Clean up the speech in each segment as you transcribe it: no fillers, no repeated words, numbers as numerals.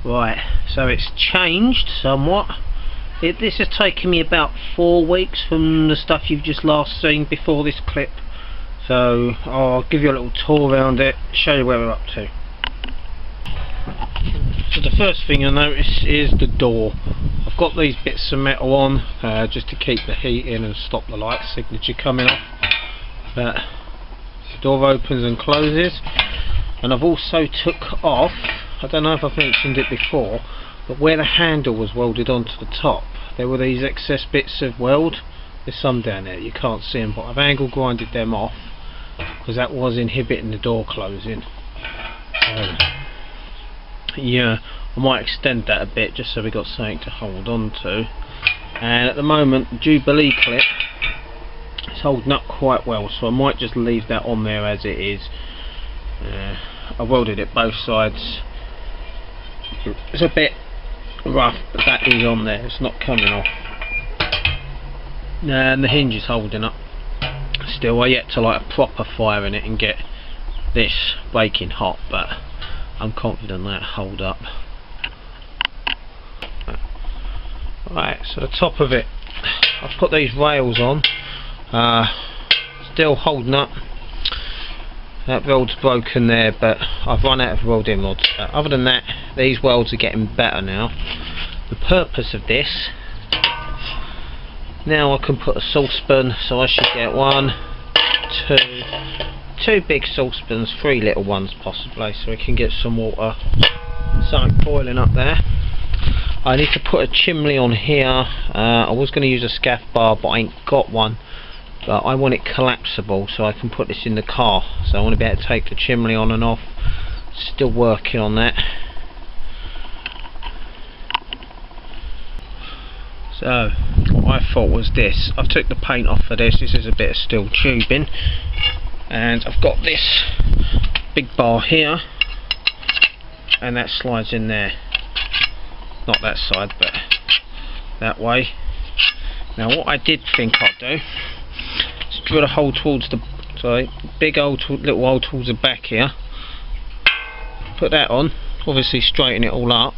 Right, so it's changed somewhat. This has taken me about 4 weeks from the stuff you've just last seen before this clip. So I'll give you a little tour around it, show you where we're up to. So the first thing you'll notice is the door. I've got these bits of metal on just to keep the heat in and stop the light signature coming off. But the door opens and closes, and I've also took off, I don't know if I've mentioned it before, but where the handle was welded onto the top, there were these excess bits of weld. There's some down there, you can't see them, but I've angle grinded them off because that was inhibiting the door closing. Yeah, I might extend that a bit just so we got something to hold on to. And at the moment the Jubilee clip is holding up quite well, so I might just leave that on there as it is. I welded it both sides. It's a bit rough, but that is on there, it's not coming off. And the hinge is holding up still. I yet to light a proper fire in it and get this baking hot, but I'm confident that'll hold up. Right, so the top of it, I've put these rails on, still holding up. That weld's broken there, but I've run out of welding rods. Other than that, these welds are getting better now. The purpose of this, now I can put a saucepan, so I should get two big saucepans, 3 little ones possibly, so we can get some water, something boiling up there. I need to put a chimney on here. I was going to use a scaff bar, but I ain't got one. But I want it collapsible so I can put this in the car, so I want to be able to take the chimney on and off. Still working on that. So what I thought was this, I've took the paint off for this. This is a bit of steel tubing, and I've got this big bar here, and that slides in there, not that side but that way. Now what I did think I'd do, drill a hole towards the big hole, little hole towards the back here, put that on, obviously straighten it all up,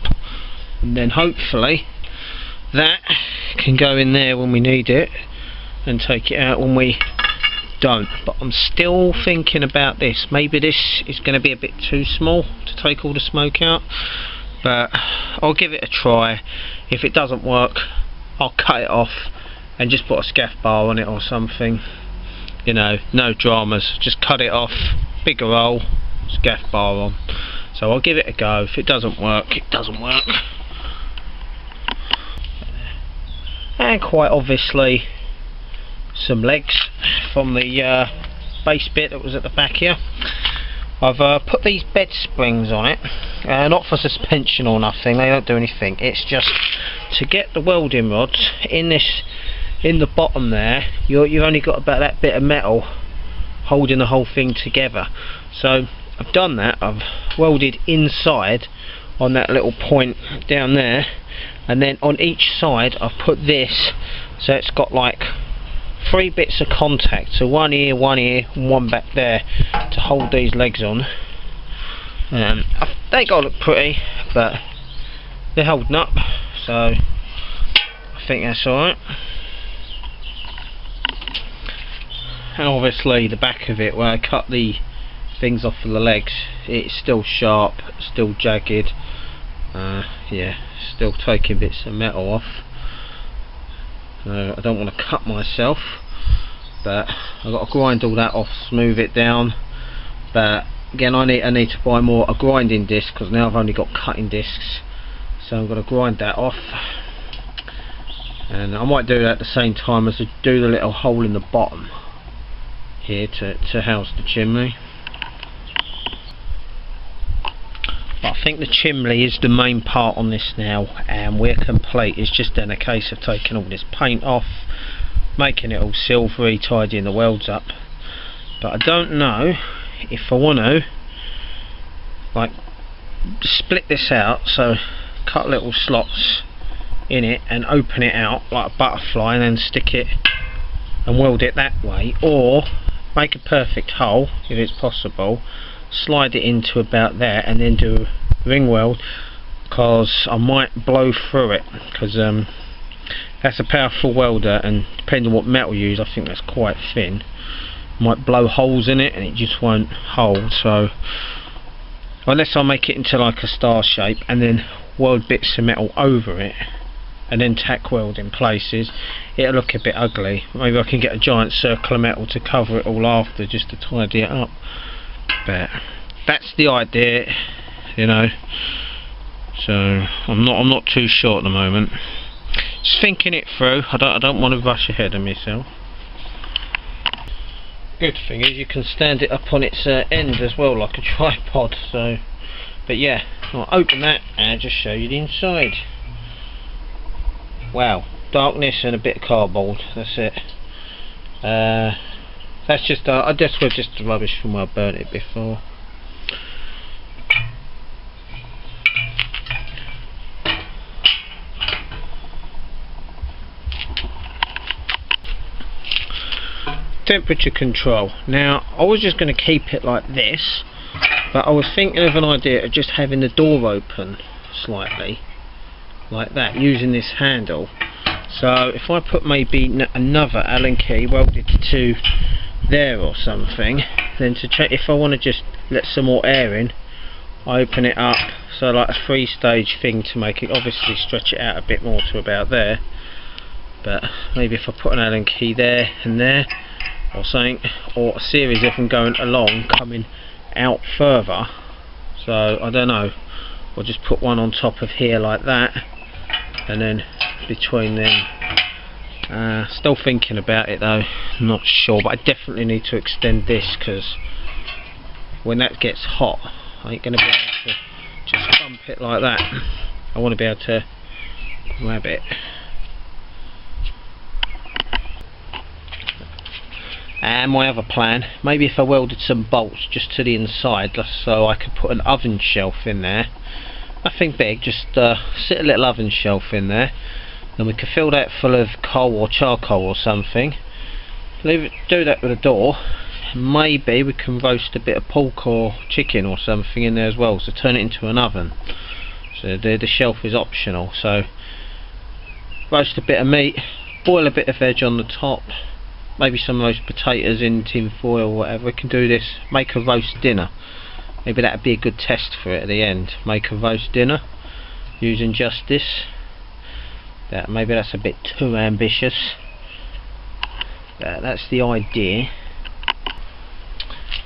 and then hopefully that can go in there when we need it and take it out when we don't. But I'm still thinking about this, maybe this is going to be a bit too small to take all the smoke out, but I'll give it a try. If it doesn't work, I'll cut it off and just put a scaff bar on it or something. You know, no dramas, just cut it off, bigger hole, scaff bar on. So I'll give it a go. If it doesn't work, it doesn't work. And quite obviously some legs from the base bit that was at the back here. I've put these bed springs on it, not for suspension or nothing, they don't do anything, it's just to get the welding rods in this, in the bottom there. You've only got about that bit of metal holding the whole thing together. So I've done that, I've welded inside on that little point down there, and then on each side I've put this, so it's got like 3 bits of contact, so one here, and one back there to hold these legs on. They gotta look pretty, but they're holding up, so I think that's alright. And obviously the back of it, where I cut the things off of the legs, it's still sharp, still jagged. Yeah, still taking bits of metal off. I don't want to cut myself, but I've got to grind all that off, smooth it down. But again, I need to buy a grinding disc, because now I've only got cutting discs, so I'm going to grind that off. And I might do that at the same time as I do the little hole in the bottom here to house the chimney. But I think the chimney is the main part on this now, and we're complete. It's just then a case of taking all this paint off, making it all silvery, tidying the welds up. But I don't know if I want to like split this out, so cut little slots in it and open it out like a butterfly and then stick it and weld it that way, or make a perfect hole if it's possible, slide it into about there and then do a ring weld, because I might blow through it, because that's a powerful welder, and depending on what metal you use, I think that's quite thin. Might blow holes in it and it just won't hold. So unless I make it into like a star shape and then weld bits of metal over it and then tack weld in places, it'll look a bit ugly. Maybe I can get a giant circle of metal to cover it all after, just to tidy it up. But that's the idea, you know. So I'm not too sure at the moment. Just thinking it through. I don't want to rush ahead of myself. Good thing is you can stand it up on its end as well, like a tripod. So, but yeah, I'll open that and just show you the inside. Wow, darkness and a bit of cardboard. That's it. That's just I guess we're just rubbish from where I burnt it before. Temperature control. Now I was just going to keep it like this, but I was thinking of an idea of just having the door open slightly like that, using this handle. So if I put maybe another Allen key welded to there or something, then to check if I want to just let some more air in, I open it up, so like a 3-stage thing to make it, obviously stretch it out a bit more to about there. But maybe if I put an Allen key there and there or something, or a series of them going along, coming out further. So I don't know, or just put one on top of here like that, and then between them. Still thinking about it though, not sure, but I definitely need to extend this, because when that gets hot I ain't going to be able to just bump it like that. I want to be able to grab it. And my other plan, maybe if I welded some bolts just to the inside, so I could put an oven shelf in there. Nothing big, just sit a little oven shelf in there. Then we could fill that full of coal or charcoal or something. Leave it, do that with a door. Maybe we can roast a bit of pork or chicken or something in there as well. So turn it into an oven. So the shelf is optional. So roast a bit of meat, boil a bit of veg on the top. Maybe some roast potatoes in tin foil or whatever. We can do this, make a roast dinner. Maybe that would be a good test for it at the end. Make a roast dinner using just this. Maybe that's a bit too ambitious. That's the idea.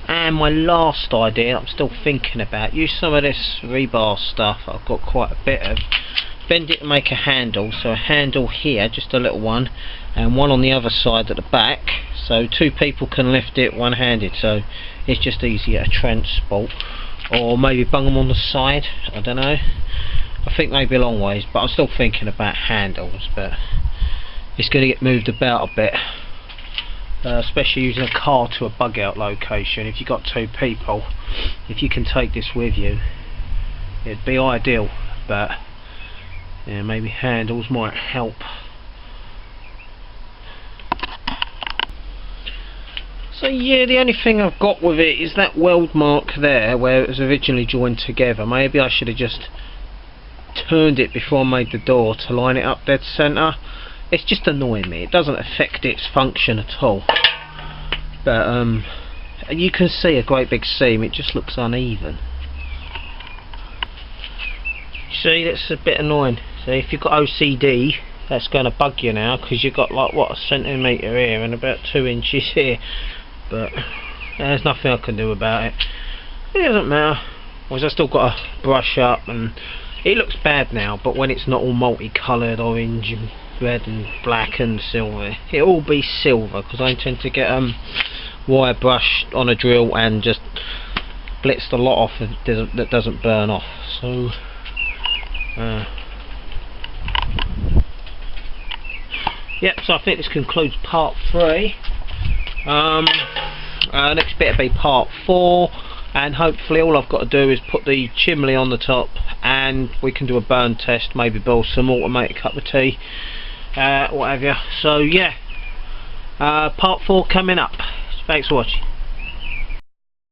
And my last idea, I'm still thinking about, use some of this rebar stuff I've got quite a bit of. Bend it to make a handle, so a handle here, just a little one, and one on the other side at the back, so 2 people can lift it one-handed, so it's just easier to transport. Or maybe bung them on the side, I don't know. I think maybe a long ways, but I'm still thinking about handles, but it's going to get moved about a bit, especially using a car to a bug out location. If you've got 2 people, if you can take this with you, it'd be ideal, but yeah, maybe handles might help. So yeah, the only thing I've got with it is that weld mark there where it was originally joined together. Maybe I should have just turned it before I made the door to line it up dead centre. It's just annoying me. It doesn't affect its function at all. But you can see a great big seam. It just looks uneven. See, that's a bit annoying. So if you've got OCD, that's going to bug you now, because you've got like what, a centimetre here and about 2 inches here. But there's nothing I can do about it. It doesn't matter. Whereas I've still got to brush up, and it looks bad now, but when it's not all multicoloured, orange and red and black and silver, it'll all be silver, because I intend to get wire brush on a drill and just blitz the lot off that doesn't burn off. So yep, so I think this concludes part 3. Next bit will be part 4, and hopefully all I've got to do is put the chimney on the top, and we can do a burn test, maybe boil some water, make a cup of tea, whatever. So yeah, part 4 coming up. Thanks for watching.